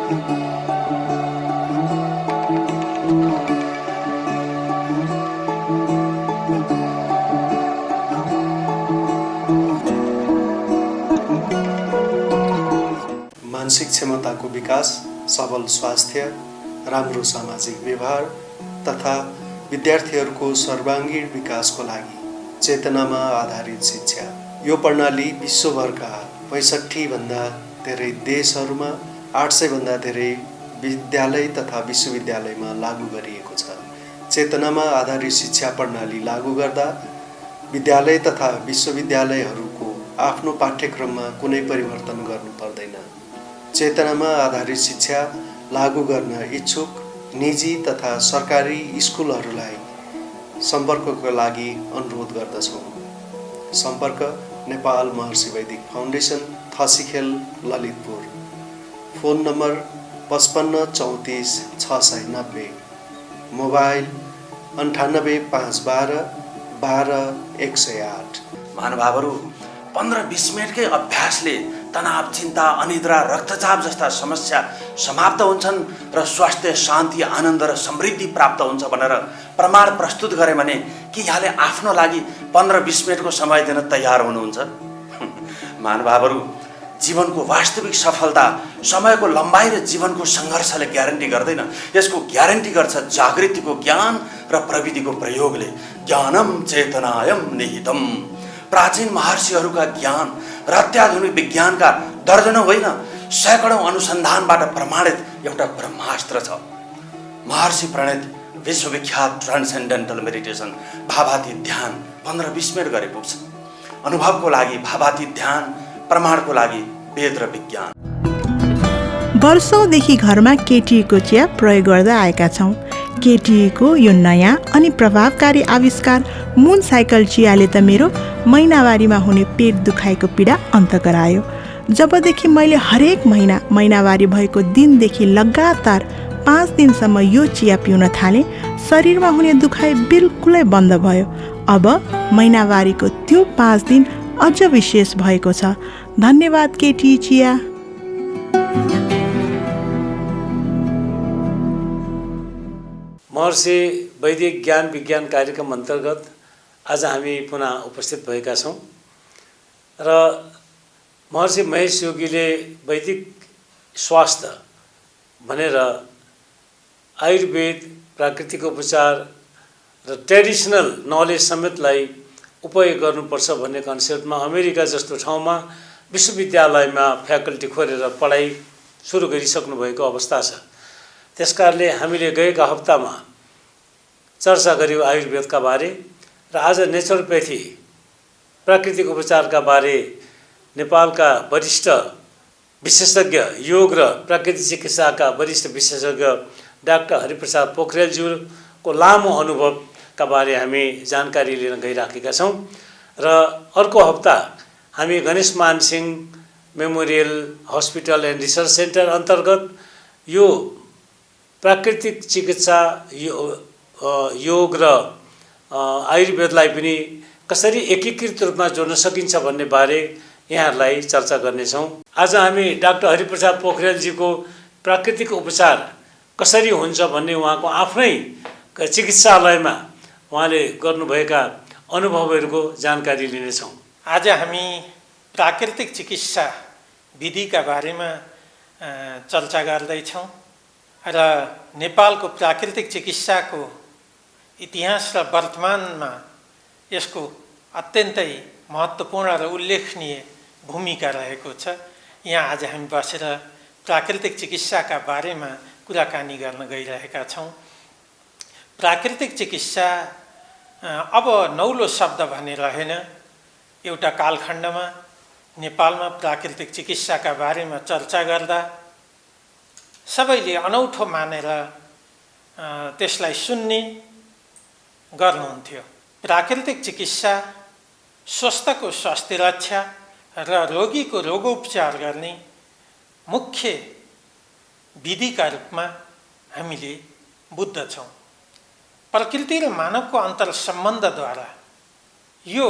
मानसिक क्षमताको विकास, सबल स्वास्थ्य, राम्रो सामाजिक व्यवहार तथा विद्यार्थीहरूको सर्वाङ्गीण विकासको लागि चेतनामा आधारित शिक्षा। यो प्रणाली विश्वभरका 65 भन्दा धेरै देशहरूमा 800 भन्दा धेरै विद्यालय तथा विश्वविद्यालयमा लागू गरिएको छ। चेतनामा आधारित शिक्षा प्रणाली लागू गर्दा विद्यालय तथा विश्वविद्यालयहरूको आफ्नो पाठ्यक्रममा कुनै परिवर्तन गर्नु पर्दैन। चेतनामा आधारित शिक्षा लागू गर्न इच्छुक निजी तथा सरकारी स्कुलहरूलाई सम्पर्कको लागि अनुरोध गर्दछौँ। सम्पर्क Nepal Maharshi Vedic foundation, Thasikhel, Lalitpur. Phone number 55 34 690, mobile 98 512 12 108। महानुभावहरू, 15-20 मिनटकै अभ्यासले तनाव, चिन्ता, अनिद्रा, रक्तचाप जस्ता समस्या समाप्त हुन्छन् र स्वास्थ्य, शान्ति, आनन्द र समृद्धि प्राप्त हुन्छ भनेर प्रमाण प्रस्तुत गरे भने कि यहाँले आफ्नो लागि 15-20 मिनटको समय दिन तयार हुनुहुन्छ? महानुभावहरू, जीवनको वास्तविक सफलता समयको लम्बाइ र जीवनको सङ्घर्षले ग्यारेन्टी गर्दैन। यसको ग्यारेन्टी गर्छ जागृतिको ज्ञान र प्रविधिको प्रयोगले। ज्ञानम चेतनायम निहितम। प्राचीन महर्षिहरूका ज्ञान र अत्याधुनिक विज्ञानका दर्जनौं होइन, सैकडौं अनुसन्धानबाट प्रमाणित एउटा ब्रह्मास्त्र छ। महर्षि प्रणीत विश्वविख्यात ट्रान्सेन्डेन्टल मेडिटेसन भावातीत ध्यान 15-20 मिनट गरे पुग्छ। अनुभवको लागि भावातीत ध्यान, प्रमाणको लागि वेद र विज्ञान। वर्षौंदेखि घरमा केटीको चिया प्रयोग गर्दै आएका छौँ। केटीको यो नयाँ अनि प्रभावकारी आविष्कार मुन साइकल चियाले त मेरो महिनावारीमा हुने पेट दुखाइको पीडा अन्त गरायो। जबदेखि मैले हरेक महिनावारी भएको दिनदेखि लगातार 5 दिनसम्म यो चिया पिउन थालेँ, शरीरमा हुने दुखाइ बिल्कुलै बन्द भयो। अब महिनावारीको त्यो 5 दिन अझ विशेष भएको छ। धन्यवाद केटी चिया। महर्षि वैदिक ज्ञान विज्ञान कार्यक्रम अन्तर्गत आज हामी पुनः उपस्थित भएका छौँ र महर्षि महेश योगीले वैदिक स्वास्थ्य भनेर आयुर्वेद, प्राकृतिक उपचार र ट्रेडिसनल नलेज समेतलाई उपयोग गर्नुपर्छ भन्ने कन्सेप्टमा अमेरिका जस्तो ठाउँमा विश्वविद्यालयमा फ्याकल्टी खोलेर पढाइ सुरु गरिसक्नु भएको अवस्था छ। त्यसकारणले हामीले गएका हप्तामा चर्चा गर्यौँ आयुर्वेदका बारे र आज नेचुरोप्याथी, प्राकृतिक उपचारका बारे नेपालका वरिष्ठ विशेषज्ञ, योग र प्राकृतिक चिकित्साका वरिष्ठ विशेषज्ञ डाक्टर हरिप्रसाद पोखरेलज्यूको लामो अनुभवका बारे हामी जानकारी लिन गइराखेका छौँ। र अर्को हप्ता हामी गणेश मान Singh memorial hospital and research centre अन्तर्गत यो प्राकृतिक चिकित्सा, योग र आयुर्वेदलाई पनि कसरी एकीकृत रूपमा जोड्न सकिन्छ भन्ने बारे यहाँहरूलाई चर्चा गर्नेछौँ। आज हामी डाक्टर हरिप्रसाद पोखरेलजीको प्राकृतिक उपचार कसरी हुन्छ भन्ने उहाँको आफ्नै चिकित्सालयमा उहाँले गर्नुभएका अनुभवहरूको जानकारी लिनेछौँ। आज हामी प्राकृतिक चिकित्सा विधिका बारेमा चर्चा गर्दैछौँ र नेपालको प्राकृतिक चिकित्साको इतिहास र वर्तमानमा यसको अत्यन्तै महत्त्वपूर्ण र उल्लेखनीय भूमिका रहेको छ। यहाँ आज हामी बसेर प्राकृतिक चिकित्साका बारेमा कुराकानी गर्न गइरहेका छौँ। प्राकृतिक चिकित्सा अब नौलो शब्द भने रहेन। एउटा कालखण्डमा नेपालमा प्राकृतिक चिकित्साका बारेमा चर्चा गर्दा सबैले अनौठो मानेर त्यसलाई सुन्ने गर्नुहुन्थ्यो। प्राकृतिक चिकित्सा स्वस्थको स्वास्थ्य रक्षा र रोगीको रोगोपचार गर्ने मुख्य विधिका रूपमा हामीले बुझ्दछौँ। प्रकृति र मानवको अन्तर सम्बन्धद्वारा यो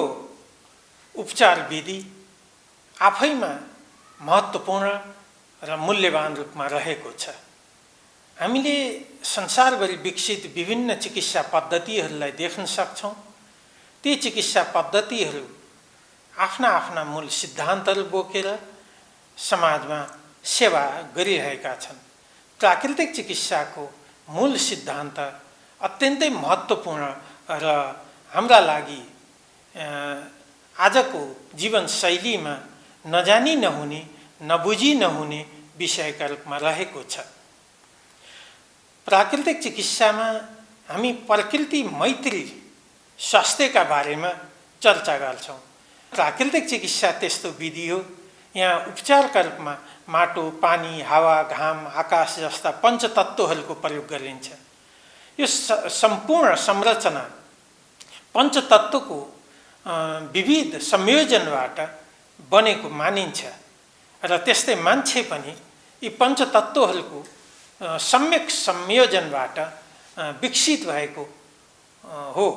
उपचार विधि आफैमा महत्त्वपूर्ण र मूल्यवान रूपमा रहेको छ। हामीले संसारभरि विकसित विभिन्न चिकित्सा पद्धतिहरूलाई देख्न सक्छौँ। ती चिकित्सा पद्धतिहरू आफ्ना आफ्ना मूल सिद्धान्तहरू बोकेर समाजमा सेवा गरिरहेका छन्। प्राकृतिक चिकित्साको मूल सिद्धान्त अत्यन्तै महत्त्वपूर्ण र हाम्रा लागि आजको जीवनशैलीमा नजानी नहुने, नबुझी नहुने विषयका रूपमा रहेको छ। प्राकृतिक चिकित्सामा हामी प्रकृति मैत्री स्वास्थ्यका बारेमा चर्चा गर्छौँ। प्राकृतिक चिकित्सा त्यस्तो विधि हो यहाँ उपचारका रूपमा माटो, पानी, हावा, घाम, आकाश जस्ता पञ्चतत्त्वहरूको प्रयोग गरिन्छ। यो सम्पूर्ण संरचना पञ्चतत्त्वको विविध संयोजनबाट बनेको मानिन्छ र त्यस्तै मान्छे पनि यी पञ्चतत्त्वहरूको सम्यक संयोजनबाट विकसित भएको हो।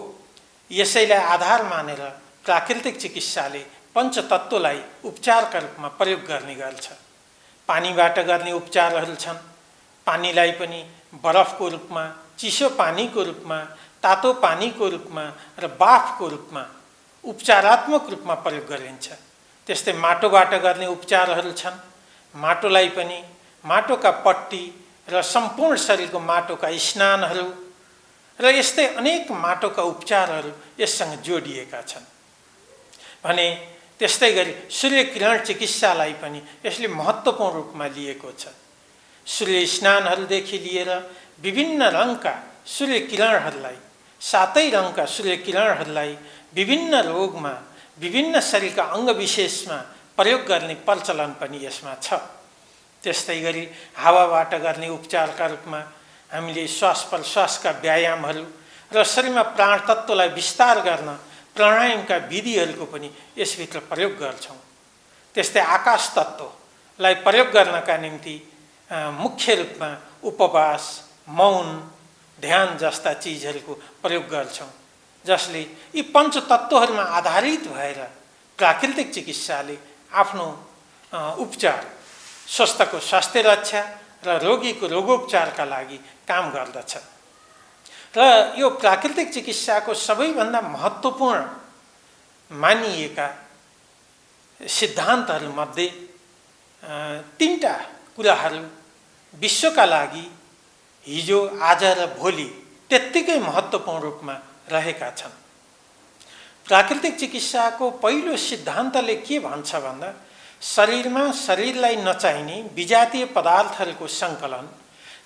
यसैलाई आधार मानेर प्राकृतिक चिकित्साले पञ्चतत्त्वलाई उपचारका रूपमा प्रयोग गर्ने गर्छ। पानीबाट गर्ने उपचारहरू छन्। पानीलाई पनि बरफको रूपमा, चिसो पानीको रूपमा, तातो पानीको रूपमा र बाफको रूपमा उपचारात्मक रूपमा प्रयोग गरिन्छ। त्यस्तै माटोबाट गर्ने उपचारहरू छन्। माटोलाई पनि माटोका पट्टी र सम्पूर्ण शरीरको माटोका स्नानहरू र यस्तै अनेक माटोका उपचारहरू यससँग जोडिएका छन्। भने त्यस्तै गरी सूर्यकिरण चिकित्सालाई पनि यसले महत्त्वपूर्ण रूपमा लिएको छ। सूर्य स्नानहरूदेखि लिएर विभिन्न रङका सूर्यकिरणहरूलाई, सातै रङका सूर्यकिरणहरूलाई विभिन्न रोगमा, विभिन्न शरीरका अङ्गविशेषमा प्रयोग गर्ने प्रचलन पनि यसमा छ। त्यस्तै गरी हावाबाट गर्ने उपचारका रूपमा हामीले श्वास प्रश्वासका व्यायामहरू र शरीरमा प्राणतत्त्वलाई विस्तार गर्न प्राणायामका विधिहरूको पनि यसभित्र प्रयोग गर्छौँ। त्यस्तै आकाश तत्त्वलाई प्रयोग गर्नका निम्ति मुख्य रूपमा उपवास, मौन, ध्यान जस्ता चिजहरूको प्रयोग गर्छौँ, जसले यी पञ्चतत्त्वहरूमा आधारित भएर प्राकृतिक चिकित्साले आफ्नो उपचार, स्वस्थको स्वास्थ्य रक्षा र रोगीको रोगोपचारका लागि काम गर्दछ। र यो प्राकृतिक चिकित्साको सबैभन्दा महत्त्वपूर्ण मानिएका सिद्धान्तहरूमध्ये तीनटा कुराहरू विश्वका लागि हिजो, आज र भोलि त्यत्तिकै महत्त्वपूर्ण रूपमा रहेका छन्। प्राकृतिक चिकित्साको पहिलो सिद्धान्तले के भन्छ भन्दा शरीरमा शरीरलाई नचाहिने विजातीय पदार्थहरूको सङ्कलन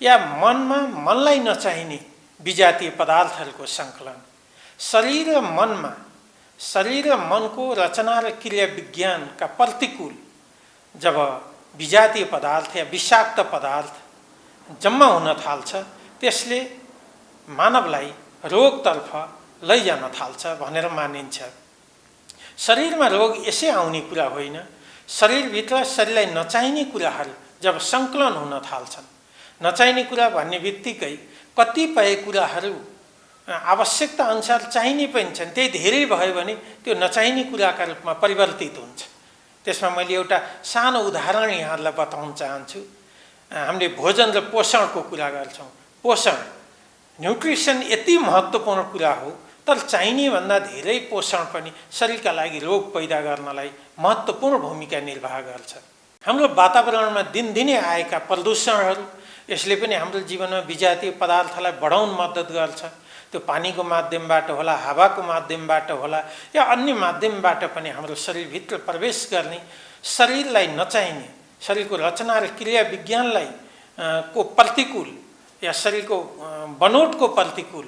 या मनमा मनलाई नचाहिने विजातीय पदार्थहरूको सङ्कलन, शरीर र मनमा, शरीर र मनको रचना र क्रिया विज्ञानका प्रतिकूल जब विजातीय पदार्थ या विषाक्त पदार्थ जम्मा हुन थाल्छ, त्यसले मानवलाई रोगतर्फ लैजान थाल्छ भनेर मानिन्छ। शरीरमा रोग यसै आउने कुरा होइन। शरीरभित्र शरीरलाई नचाहिने कुराहरू जब सङ्कलन हुन थाल्छन्, नचाहिने कुरा भन्ने बित्तिकै कतिपय कुराहरू आवश्यकता अनुसार चाहिने पनि छन्, त्यही धेरै भयो भने त्यो नचाहिने कुराका रूपमा परिवर्तित हुन्छ। त्यसमा मैले एउटा सानो उदाहरण यहाँहरूलाई बताउन चाहन्छु। हामीले भोजन र पोषणको कुरा गर्छौँ। पोषण, न्युट्रिसन यति महत्त्वपूर्ण कुरा हो, तर चाहिने भन्दा धेरै पोषण पनि शरीरका लागि रोग पैदा गर्नलाई महत्त्वपूर्ण भूमिका निर्वाह गर्छ। हाम्रो वातावरणमा दिनदिनै आएका प्रदूषणहरू, यसले पनि हाम्रो जीवनमा विजातीय पदार्थलाई बढाउन मद्दत गर्छ। त्यो पानीको माध्यमबाट होला, हावाको माध्यमबाट होला या अन्य माध्यमबाट पनि हाम्रो शरीरभित्र प्रवेश गर्ने, शरीरलाई नचाहिने, शरीरको रचना र क्रिया विज्ञानलाई को प्रतिकूल या शरीरको बनोटको प्रतिकूल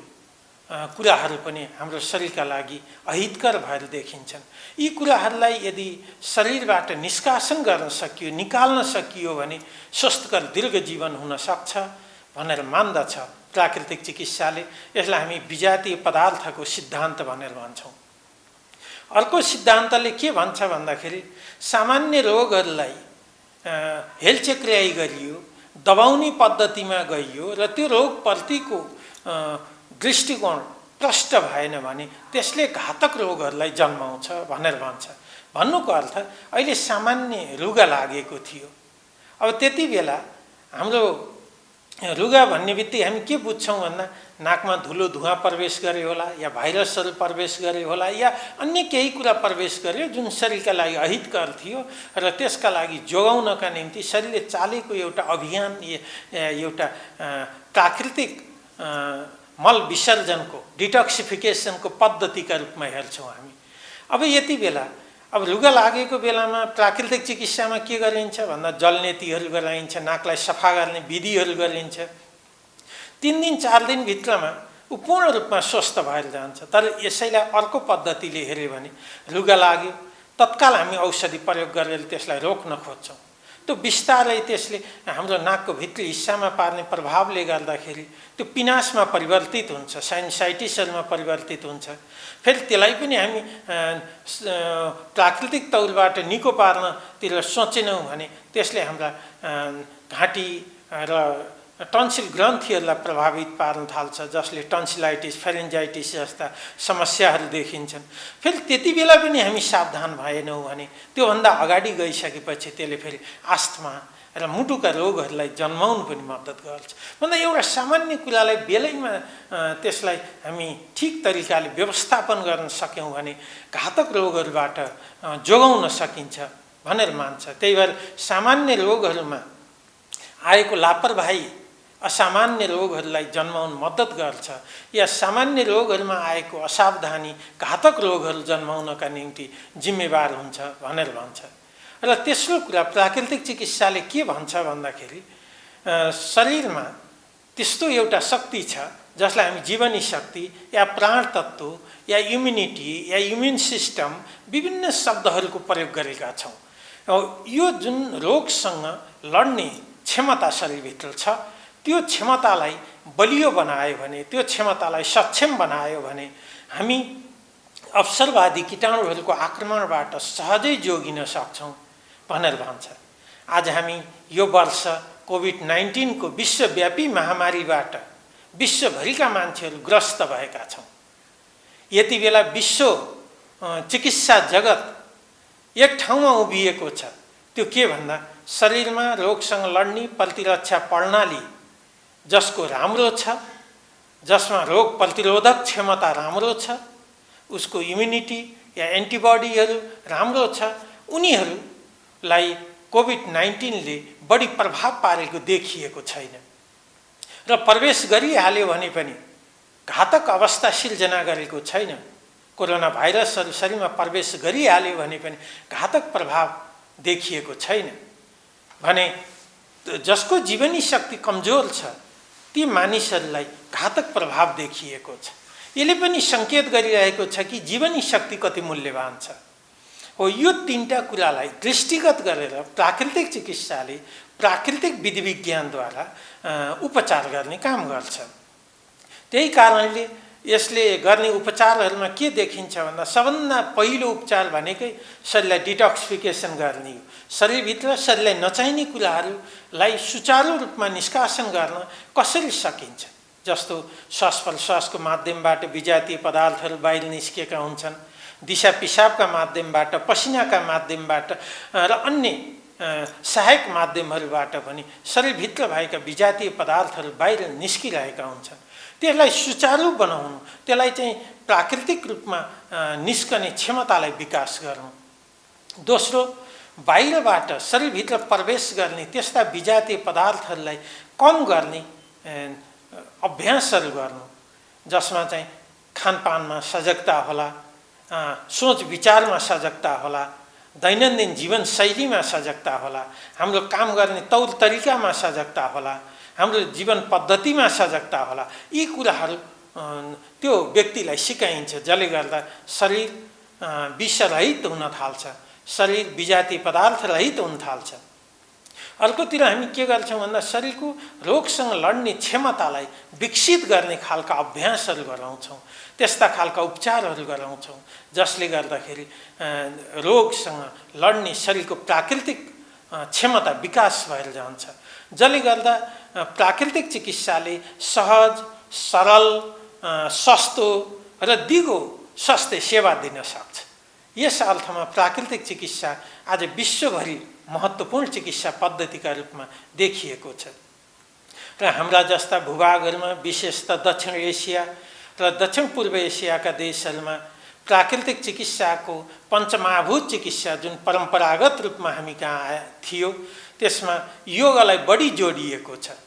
कुराहरू पनि हाम्रो शरीरका लागि अहितकर भएर देखिन्छन्। यी कुराहरूलाई यदि शरीरबाट निष्कासन गर्न सकियो, निकाल्न सकियो भने स्वस्थकर दीर्घ जीवन हुन सक्छ भनेर मान्दछ प्राकृतिक चिकित्साले। यसलाई हामी विजातीय पदार्थको सिद्धान्त भनेर भन्छौँ। अर्को सिद्धान्तले के भन्छ भन्दाखेरि सामान्य रोगहरूलाई हेलचेक्र्याइ गरियो, दबाउने पद्धतिमा गइयो र त्यो रोगप्रतिको दृष्टिकोण प्रष्ट भएन भने त्यसले घातक रोगहरूलाई जन्माउँछ भनेर भन्छ। भन्नुको अर्थ अहिले सामान्य रुगा लागेको थियो, अब त्यति बेला हाम्रो रुगा भन्ने बित्तिकै हामी के बुझ्छौँ भन्दा नाकमा धुलो धुवाँ प्रवेश गर्यो होला या भाइरसहरू प्रवेश गर्यो होला या अन्य केही कुरा प्रवेश गर्यो जुन शरीरका लागि अहितकर थियो र त्यसका लागि जोगाउनका निम्ति शरीरले चालेको एउटा अभियान एउटा प्राकृतिक मल विसर्जनको डिटक्सिफिकेसनको पद्धतिका रूपमा हेर्छौँ हामी। अब यति बेला अब रुगा लागेको बेलामा प्राकृतिक चिकित्सामा के गरिन्छ भन्दा जलनेतीहरू गराइन्छ, नाकलाई सफा गर्ने विधिहरू गरिन्छ। 3 दिन 4 दिन भित्रमा ऊ पूर्ण रूपमा स्वस्थ भएर जान्छ। तर यसैलाई अर्को पद्धतिले हेऱ्यो भने रुगा लाग्यो तत्काल हामी औषधि प्रयोग गरेर त्यसलाई रोक्न खोज्छौँ। त्यो बिस्तारै त्यसले हाम्रो नाकको भित्री हिस्सामा पार्ने प्रभावले गर्दाखेरि त्यो पिनासमा परिवर्तित हुन्छ, साइनसाइटिसहरूमा परिवर्तित हुन्छ। फेरि त्यसलाई पनि हामी प्राकृतिक तौरबाट निको पार्नतिर सोचेनौँ भने त्यसले हाम्रा घाँटी र टन्सिल ग्रन्थीहरूलाई प्रभावित पार्न थाल्छ, जसले टन्सिलाइटिस फेरेन्जाइटिस जस्ता समस्याहरू देखिन्छन्। फेरि त्यति बेला पनि हामी सावधान भएनौँ भने त्योभन्दा अगाडि गइसकेपछि त्यसले फेरि आस्थमा र मुटुका रोगहरूलाई जन्माउनु पनि मद्दत गर्छ। भन्दा एउटा सामान्य कुरालाई बेलैमा त्यसलाई हामी ठिक तरिकाले व्यवस्थापन गर्न सक्यौँ भने घातक रोगहरूबाट जोगाउन सकिन्छ भनेर मान्छ। त्यही भएर सामान्य रोगहरूमा आएको लापरवाही असामान्य रोगहरूलाई जन्माउन मद्दत गर्छ या सामान्य रोगहरूमा आएको असावधानी घातक रोगहरू जन्माउनका निम्ति जिम्मेवार हुन्छ भनेर भन्छ। र तेस्रो कुरा प्राकृतिक चिकित्साले के भन्छ भन्दाखेरि शरीरमा त्यस्तो एउटा शक्ति छ जसलाई हामी जीवनी शक्ति या प्राण तत्त्व या इम्युनिटी या इम्युन सिस्टम विभिन्न शब्दहरूको प्रयोग गरेका छौँ। यो जुन रोगसँग लड्ने क्षमता शरीरभित्र छ त्यो क्षमतालाई बलियो बनायो भने, त्यो क्षमतालाई सक्षम बनायो भने हामी अवसरवादी कीटाणुहरूको आक्रमणबाट सहजै जोगिन सक्छौँ भनेर भन्छ। आज हामी यो वर्ष कोभिड-19 को विश्वव्यापी महामारीबाट विश्वभरिका मान्छेहरू ग्रस्त भएका छौँ। यति बेला विश्व चिकित्सा जगत एक ठाउँमा उभिएको छ। त्यो के भन्दा शरीरमा रोगसँग लड्ने प्रतिरक्षा प्रणाली जसको राम्रो छ, जसमा रोग प्रतिरोधक क्षमता राम्रो छ, उसको इम्युनिटी या एन्टिबडीहरू राम्रो छ, उनीहरूलाई कोभिड-19 ले बढी प्रभाव पारेको देखिएको छैन। र प्रवेश गरिहाल्यो भने पनि घातक अवस्था सिर्जना गरेको छैन। कोरोना भाइरसहरू शरीरमा प्रवेश गरिहाल्यो भने पनि घातक प्रभाव देखिएको छैन भने जसको जीवनी शक्ति कमजोर छ ती मानिसहरूलाई घातक प्रभाव देखिएको छ। यसले पनि सङ्केत गरिरहेको छ कि जीवनी शक्ति कति मूल्यवान छ। हो यो 3टा कुरालाई दृष्टिगत गरेर प्राकृतिक चिकित्साले प्राकृतिक विधि विज्ञानद्वारा उपचार गर्ने काम गर्छ। त्यही कारणले यसले गर्ने उपचारहरूमा के देखिन्छ भन्दा सबभन्दा पहिलो उपचार भनेकै शरीरलाई डिटक्सिफिकेसन गर्ने हो। शरीरभित्र शरीरलाई नचाहिने कुराहरूलाई सुचारू रूपमा निष्कासन गर्न कसरी सकिन्छ, जस्तो श्वास प्रश्वासको माध्यमबाट विजातीय पदार्थहरू बाहिर निस्केका हुन्छन्, दिशा पिसाबका माध्यमबाट, पसिनाका माध्यमबाट र अन्य सहायक माध्यमहरूबाट पनि शरीरभित्र भएका विजातीय पदार्थहरू बाहिर निस्किरहेका हुन्छन्। त्यसलाई सुचारू बनाउनु, त्यसलाई चाहिँ प्राकृतिक रूपमा निस्कने क्षमतालाई विकास गर्नु। दोस्रो, बाहिरबाट शरीरभित्र प्रवेश गर्ने त्यस्ता विजातीय पदार्थहरूलाई कम गर्ने अभ्यासहरू गर्नु, जसमा चाहिँ खानपानमा सजगता होला, सोच विचारमा सजगता होला, दैनन्दिन जीवनशैलीमा सजगता होला, हाम्रो काम गर्ने तौर तरिकामा सजगता होला, हाम्रो जीवन पद्धतिमा सजगता होला। यी कुराहरू त्यो व्यक्तिलाई सिकाइन्छ, जसले गर्दा शरीर विषरहित हुन थाल्छ, शरीर विजातीय पदार्थ रहित हुन थाल्छ। अर्कोतिर हामी के गर्छौँ भन्दा शरीरको रोगसँग लड्ने क्षमतालाई विकसित गर्ने खालका अभ्यासहरू गराउँछौँ, त्यस्ता खालका उपचारहरू गराउँछौँ जसले गर्दाखेरि रोगसँग लड्ने शरीरको प्राकृतिक क्षमता विकास भएर जान्छ, जसले गर्दा प्राकृतिक चिकित्साले सहज, सरल, सस्तो र दिगो स्वास्थ्य सेवा दिन सक्छ। यस अर्थमा प्राकृतिक चिकित्सा आज विश्वभरि महत्त्वपूर्ण चिकित्सा पद्धतिका रूपमा देखिएको छ। र हाम्रा जस्ता भूभागहरूमा विशेषतः दक्षिण एसिया र दक्षिण पूर्व एसियाका देशहरूमा प्राकृतिक चिकित्साको पञ्चमहाभूत चिकित्सा जुन परम्परागत रूपमा हामी कहाँ थियो त्यसमा योगलाई बढी जोडिएको छ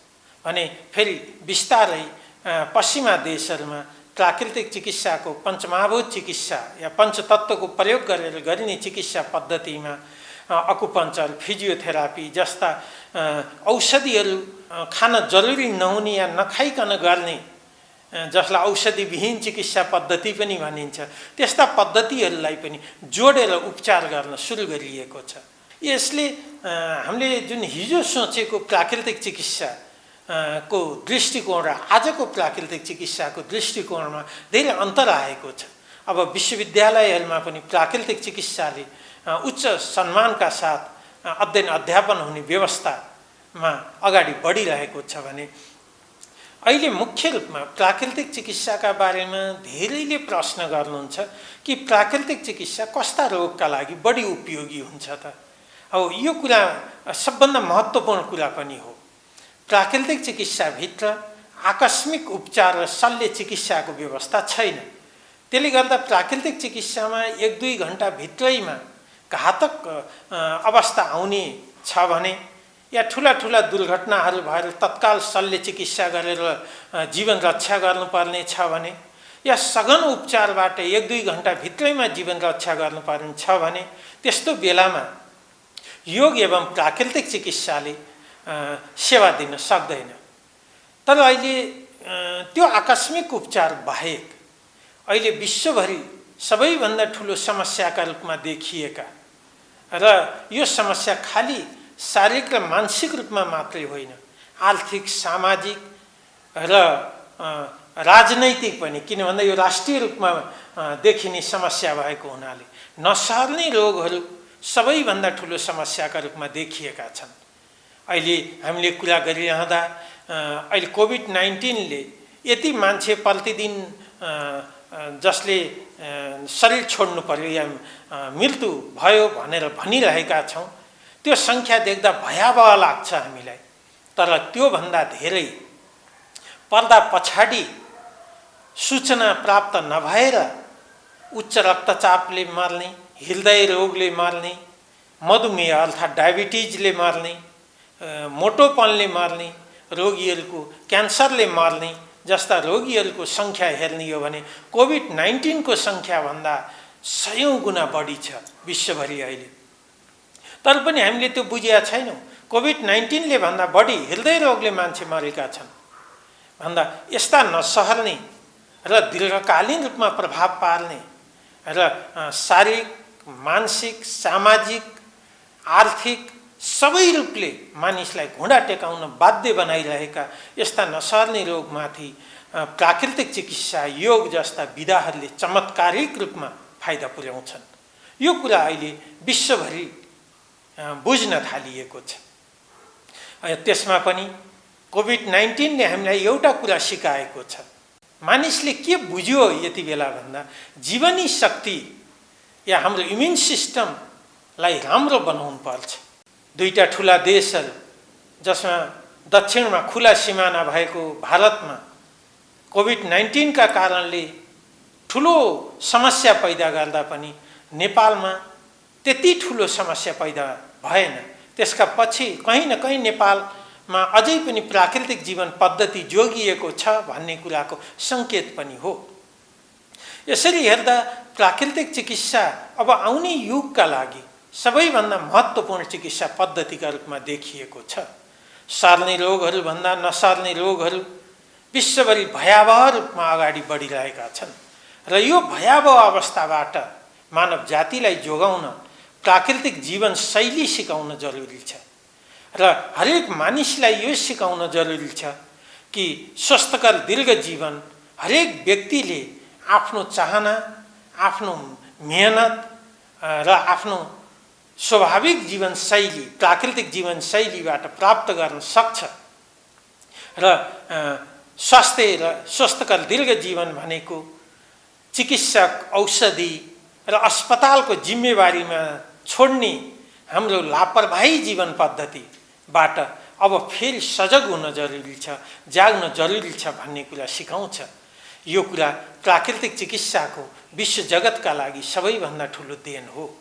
भने फेरि बिस्तारै पश्चिमा देशहरूमा प्राकृतिक चिकित्साको पञ्चमहाभूत चिकित्सा या पञ्चतत्त्वको प्रयोग गरेर गरिने चिकित्सा पद्धतिमा अकुपञ्चर, फिजियोथेरापी जस्ता औषधिहरू खान जरुरी नहुने या नखाइकन गर्ने जसलाई औषधिविहीन चिकित्सा पद्धति पनि भनिन्छ त्यस्ता पद्धतिहरूलाई पनि जोडेर उपचार गर्न सुरु गरिएको छ। यसले हामीले जुन हिजो सोचेको प्राकृतिक चिकित्सा को दृष्टिकोण र आजको प्राकृतिक चिकित्साको दृष्टिकोणमा धेरै अन्तर आएको छ। अब विश्वविद्यालयहरूमा पनि प्राकृतिक चिकित्साले उच्च सम्मानका साथ अध्ययन अध्यापन हुने व्यवस्थामा अगाडि बढिरहेको छ भने अहिले मुख्य रूपमा प्राकृतिक चिकित्साका बारेमा धेरैले प्रश्न गर्नुहुन्छ कि प्राकृतिक चिकित्सा कस्ता रोगका लागि बढी उपयोगी हुन्छ त? अब यो कुरा सबभन्दा महत्त्वपूर्ण कुरा पनि हो। प्राकृतिक चिकित्साभित्र आकस्मिक उपचार र शल्य चिकित्साको व्यवस्था छैन। त्यसले गर्दा प्राकृतिक चिकित्सामा 1-2 घण्टा भित्रैमा घातक अवस्था आउने छ भने या ठुला ठुला दुर्घटनाहरू भएर तत्काल शल्य चिकित्सा गरेर जीवन रक्षा गर्नुपर्ने छ भने या सघन उपचारबाट 1-2 घण्टा भित्रैमा जीवन रक्षा गर्नुपर्ने छ भने त्यस्तो बेलामा योग एवं प्राकृतिक चिकित्साले सेवा दिन सक्दैन। तर अहिले त्यो आकस्मिक उपचार बाहेक अहिले विश्वभरि सबैभन्दा ठुलो समस्याका रूपमा देखिएका र यो समस्या खाली शारीरिक र मानसिक रूपमा मात्रै होइन, आर्थिक, सामाजिक र राजनैतिक पनि, किन भन्दा यो राष्ट्रिय रूपमा देखिने समस्या भएको हुनाले नसर्ने रोगहरू सबैभन्दा ठुलो समस्याका रूपमा देखिएका छन्। अहिले हामीले कुरा गरिरहँदा अहिले कोभिड-19ले यति मान्छे प्रतिदिन जसले शरीर छोड्नु पर्यो या मृत्यु भयो भनेर भनिरहेका छौँ त्यो सङ्ख्या देख्दा भयावह लाग्छ हामीलाई। तर त्योभन्दा धेरै पर्दा पछाडि सूचना प्राप्त नभएर उच्च रक्तचापले मर्ने, हृदय रोगले मर्ने, मधुमेह अर्थात् डायबिटिजले मर्ने, मोटोपनले मर्ने रोगीहरूको, क्यान्सरले मर्ने जस्ता रोगीहरूको सङ्ख्या हेर्ने हो भने कोभिड-19 को सङ्ख्याभन्दा 100 गुणा बढी छ विश्वभरि अहिले। तर पनि हामीले त्यो बुझेका छैनौँ। कोभिड-19ले भन्दा बढी हृदय रोगले मान्छे मरेका छन् भन्दा यस्ता नसर्ने र दीर्घकालीन रूपमा प्रभाव पार्ने र शारीरिक, मानसिक, सामाजिक, आर्थिक सबै रूपले मानिसलाई घुँडा टेकाउन बाध्य बनाइरहेका यस्ता नसर्ने रोगमाथि प्राकृतिक चिकित्सा, योग जस्ता विधाहरूले चमत्कारिक रूपमा फाइदा पुर्याउँछन्। यो कुरा अहिले विश्वभरि बुझ्न थालिएको छ। त्यसमा पनि कोभिड-19ले हामीलाई एउटा कुरा सिकाएको छ। मानिसले के बुझ्यो यति बेला भन्दा जीवनी शक्ति या हाम्रो इम्युन सिस्टमलाई राम्रो बनाउनु पर्छ। दुईटा ठुला देशहरू जसमा दक्षिणमा खुला सिमाना भएको भारतमा कोभिड-19 का कारणले ठुलो समस्या पैदा गर्दा पनि नेपालमा त्यति ठुलो समस्या पैदा भएन। त्यसका पछि कहीँ न कहीँ नेपालमा अझै पनि प्राकृतिक जीवन पद्धति जोगिएको छ भन्ने कुराको सङ्केत पनि हो। यसरी हेर्दा प्राकृतिक चिकित्सा अब आउने युगका लागि सबैभन्दा महत्त्वपूर्ण चिकित्सा पद्धतिका रूपमा देखिएको छ। सर्ने रोगहरूभन्दा नसर्ने रोगहरू विश्वभरि भयावह रूपमा अगाडि बढिरहेका छन् र यो भयावह अवस्थाबाट मानव जातिलाई जोगाउन प्राकृतिक जीवन शैली सिकाउन जरुरी छ र हरेक मानिसलाई यो सिकाउन जरुरी छ कि स्वस्थकर दीर्घ जीवन हरेक व्यक्तिले आफ्नो चाहना, आफ्नो मेहनत र आफ्नो स्वाभाविक जीवनशैली, प्राकृतिक जीवनशैलीबाट प्राप्त गर्न सक्छ र स्वास्थ्य र स्वस्थकर दीर्घ जीवन भनेको चिकित्सक, औषधि र अस्पतालको जिम्मेवारीमा छोड्ने हाम्रो लापरवाही जीवन पद्धतिबाट अब फेरि सजग हुन जरुरी छ, जाग्न जरुरी छ भन्ने कुरा सिकाउँछ। यो कुरा प्राकृतिक चिकित्साको विश्व जगतका लागि सबैभन्दा ठुलो देन हो।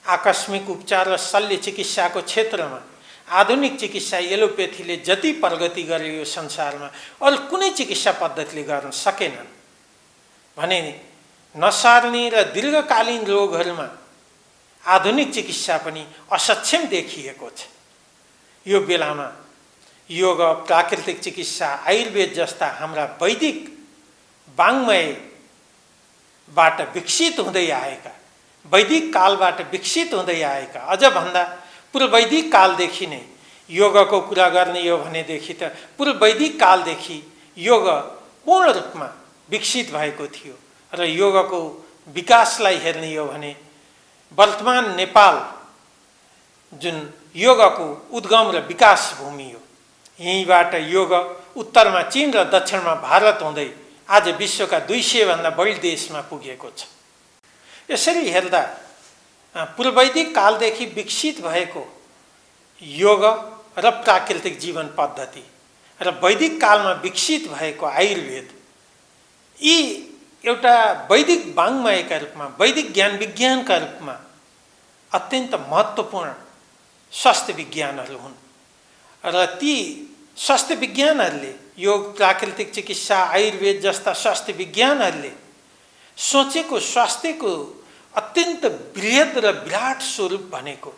आकस्मिक उपचार र शल्य चिकित्साको क्षेत्रमा आधुनिक चिकित्सा एलोपेथीले जति प्रगति गर्यो यो संसारमा अरू कुनै चिकित्सा पद्धतिले गर्न सकेनन् भने नसार्ने र दीर्घकालीन रोगहरूमा आधुनिक चिकित्सा पनि असक्षम देखिएको छ। यो बेलामा योग, प्राकृतिक चिकित्सा, आयुर्वेद जस्ता हाम्रा वैदिक वाङ्मयबाट विकसित हुँदै आएका, वैदिक कालबाट विकसित हुँदै आएका, अझ भन्दा पूर्ववैदिक कालदेखि नै योगको कुरा गर्ने हो भनेदेखि त पूर्ववैदिक कालदेखि योग पूर्ण रूपमा विकसित भएको थियो र योगको विकासलाई हेर्ने हो भने वर्तमान नेपाल जुन योगको उद्गम र विकास भूमि हो, यहीँबाट योग उत्तरमा चीन र दक्षिणमा भारत हुँदै आज विश्वका 200 भन्दा बढी देशमा पुगेको छ। यसरी हेर्दा पूर्ववैदिक कालदेखि विकसित भएको योग र प्राकृतिक जीवन पद्धति र वैदिक कालमा विकसित भएको आयुर्वेद यी एउटा वैदिक वाङ्मयका रूपमा, वैदिक ज्ञान विज्ञानका रूपमा अत्यन्त महत्त्वपूर्ण स्वास्थ्य विज्ञानहरू हुन् र ती स्वास्थ्य विज्ञानहरूले योग, प्राकृतिक चिकित्सा, आयुर्वेद जस्ता स्वास्थ्य विज्ञानहरूले सोचेको स्वास्थ्यको अत्यन्त बृहत र विराट स्वरूप भनेको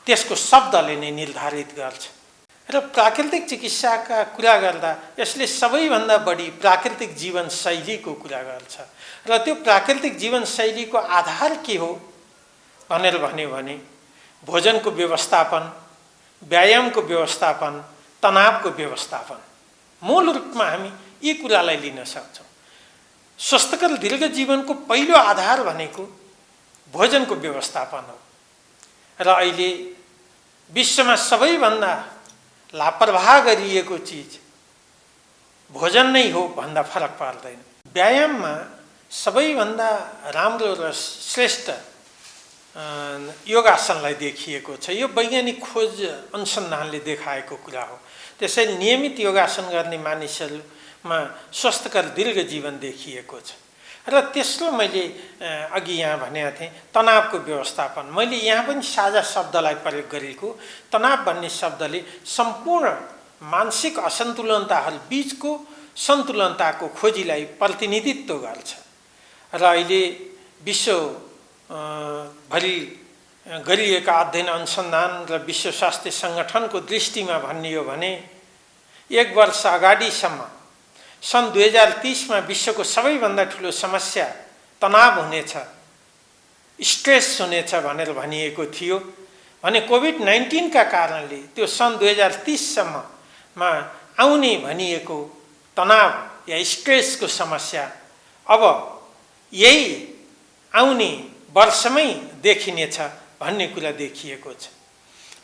त्यसको शब्दले नै निर्धारित गर्छ। र प्राकृतिक चिकित्साका कुरा गर्दा यसले सबैभन्दा बढी प्राकृतिक जीवनशैलीको कुरा गर्छ र त्यो प्राकृतिक जीवनशैलीको आधार के हो भनेर भन्यो भने भोजनको व्यवस्थापन, व्यायामको व्यवस्थापन, तनावको व्यवस्थापन, मूल रूपमा हामी यी कुरालाई लिन सक्छौँ। स्वस्थकर दीर्घ जीवनको पहिलो आधार भनेको भोजनको व्यवस्थापन हो र अहिले विश्वमा सबैभन्दा लापरवाह गरिएको चिज भोजन नै हो भन्दा फरक पर्दैन। व्यायाममा सबैभन्दा राम्रो र श्रेष्ठ योगासनलाई देखिएको छ। यो वैज्ञानिक खोज अनुसन्धानले देखाएको कुरा हो। त्यसैले नियमित योगासन गर्ने मानिसहरूमा स्वस्थकर दीर्घ जीवन देखिएको छ। र तेस्रो मैले अघि यहाँ भनेको थिएँ तनावको व्यवस्थापन। मैले यहाँ पनि साझा शब्दलाई प्रयोग गरेको। तनाव भन्ने शब्दले सम्पूर्ण मानसिक असन्तुलनताहरू बीचको सन्तुलनताको खोजीलाई प्रतिनिधित्व गर्छ र अहिले विश्वभरि गरिएका अध्ययन अनुसन्धान र विश्व स्वास्थ्य सङ्गठनको दृष्टिमा भन्ने हो भने 1 वर्ष अगाडिसम्म सन् 2030 विश्वको सबैभन्दा ठुलो समस्या तनाव हुनेछ, स्ट्रेस हुनेछ भनेर भनिएको थियो भने कोभिड-19 का कारणले त्यो सन् 2030 आउने भनिएको तनाव या स्ट्रेसको समस्या अब यही आउने वर्षमै देखिनेछ भन्ने कुरा देखिएको छ।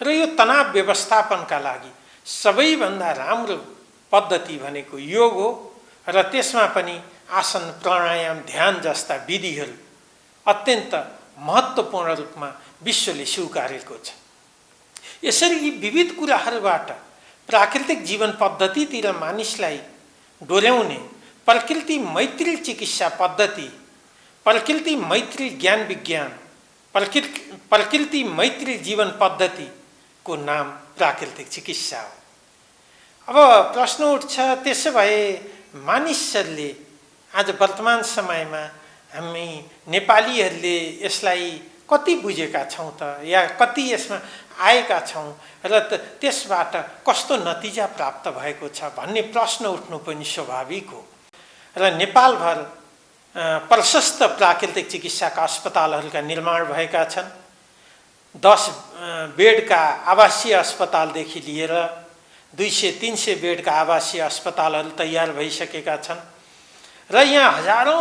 र यो तनाव व्यवस्थापनका लागि सबैभन्दा राम्रो पद्धति भनेको योग हो र त्यसमा पनि आसन, प्राणायाम, ध्यान जस्ता विधिहरू अत्यन्त महत्त्वपूर्ण रूपमा विश्वले स्वीकारेको छ। यसरी यी विविध कुराहरूबाट प्राकृतिक जीवन पद्धतितिर मानिसलाई डोर्याउने प्रकृति मैत्री चिकित्सा पद्धति, प्रकृति मैत्री ज्ञान विज्ञान, प्रकृति मैत्री जीवन पद्धतिको नाम प्राकृतिक चिकित्सा हो। अब प्रश्न उठ्छ, त्यसो भए मानिसहरूले आज वर्तमान समयमा हामी नेपालीहरूले यसलाई कति बुझेका छौँ त या कति यसमा आएका छौँ र त्यसबाट कस्तो नतिजा प्राप्त भएको छ भन्ने प्रश्न उठ्नु पनि स्वाभाविक हो। र नेपालभर प्रशस्त प्राकृतिक चिकित्साका अस्पतालहरूका निर्माण भएका छन्। 10 बेडका आवासीय अस्पतालदेखि लिएर 200-300 बेडका आवासीय अस्पतालहरू तयार भइसकेका छन् र यहाँ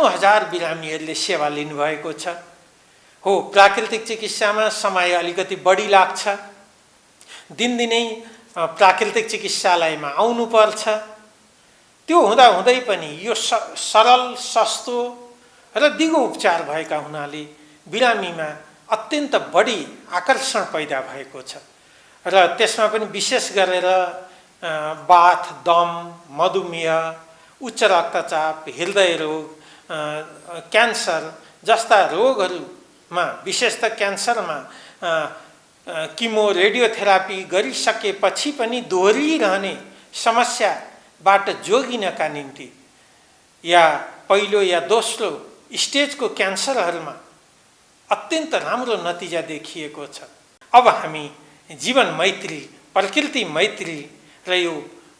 हजार बिरामीहरूले सेवा लिनुभएको छ। हो, प्राकृतिक चिकित्सामा समय अलिकति बढी लाग्छ, दिनदिनै प्राकृतिक चिकित्सालयमा आउनुपर्छ। त्यो हुँदाहुँदै पनि यो सरल, सस्तो र दिगो उपचार भएका हुनाले बिरामीमा अत्यन्त बढी आकर्षण पैदा भएको छ र त्यसमा पनि विशेष गरेर बाथ, दम, मधुमेह, उच्च रक्तचाप, हृदय रोग, क्यान्सर जस्ता रोगहरूमा, विशेष त क्यान्सरमा किमो रेडियोथेरापी गरिसकेपछि पनि दोहोरिरहने समस्याबाट जोगिनका निम्ति या पहिलो या दोस्रो स्टेजको क्यान्सरहरूमा अत्यन्त राम्रो नतिजा देखिएको छ। अब हामी जीवन मैत्री, प्रकृति मैत्री र यो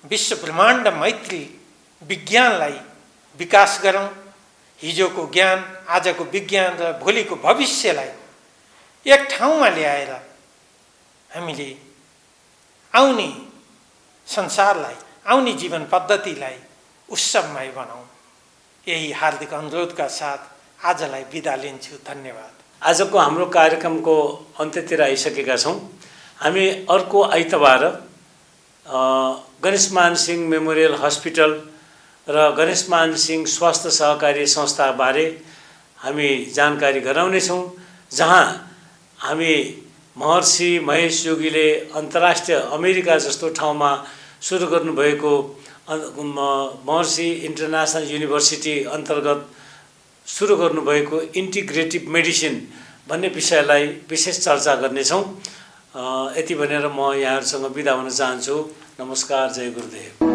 विश्व ब्रह्माण्ड मैत्री विज्ञानलाई विकास गरौँ। हिजोको ज्ञान, आजको विज्ञान र भोलिको भविष्यलाई एक ठाउँमा ल्याएर हामीले आउने संसारलाई, आउने जीवन पद्धतिलाई उत्सवमय बनाऊँ। यही हार्दिक अनुरोधका साथ आजलाई बिदा लिन्छु। धन्यवाद। आजको हाम्रो कार्यक्रमको अन्त्यतिर आइसकेका छौँ। हामी अर्को आइतबार गणेशमान सिंह मेमोरियल हस्पिटल र गणेशमान सिंह स्वास्थ्य सहकारी संस्थाबारे हामी जानकारी गराउनेछौँ, जहाँ हामी महर्षि महेश योगीले अन्तर्राष्ट्रिय अमेरिका जस्तो ठाउँमा सुरु गर्नुभएको महर्षि इन्टरनेसनल युनिभर्सिटी अन्तर्गत सुरु गर्नुभएको इन्टिग्रेटिभ मेडिसिन भन्ने विषयलाई विशेष चर्चा गर्नेछौँ। यति भनेर म यहाँहरूसँग बिदा हुन चाहन्छु। नमस्कार, जय गुरुदेव।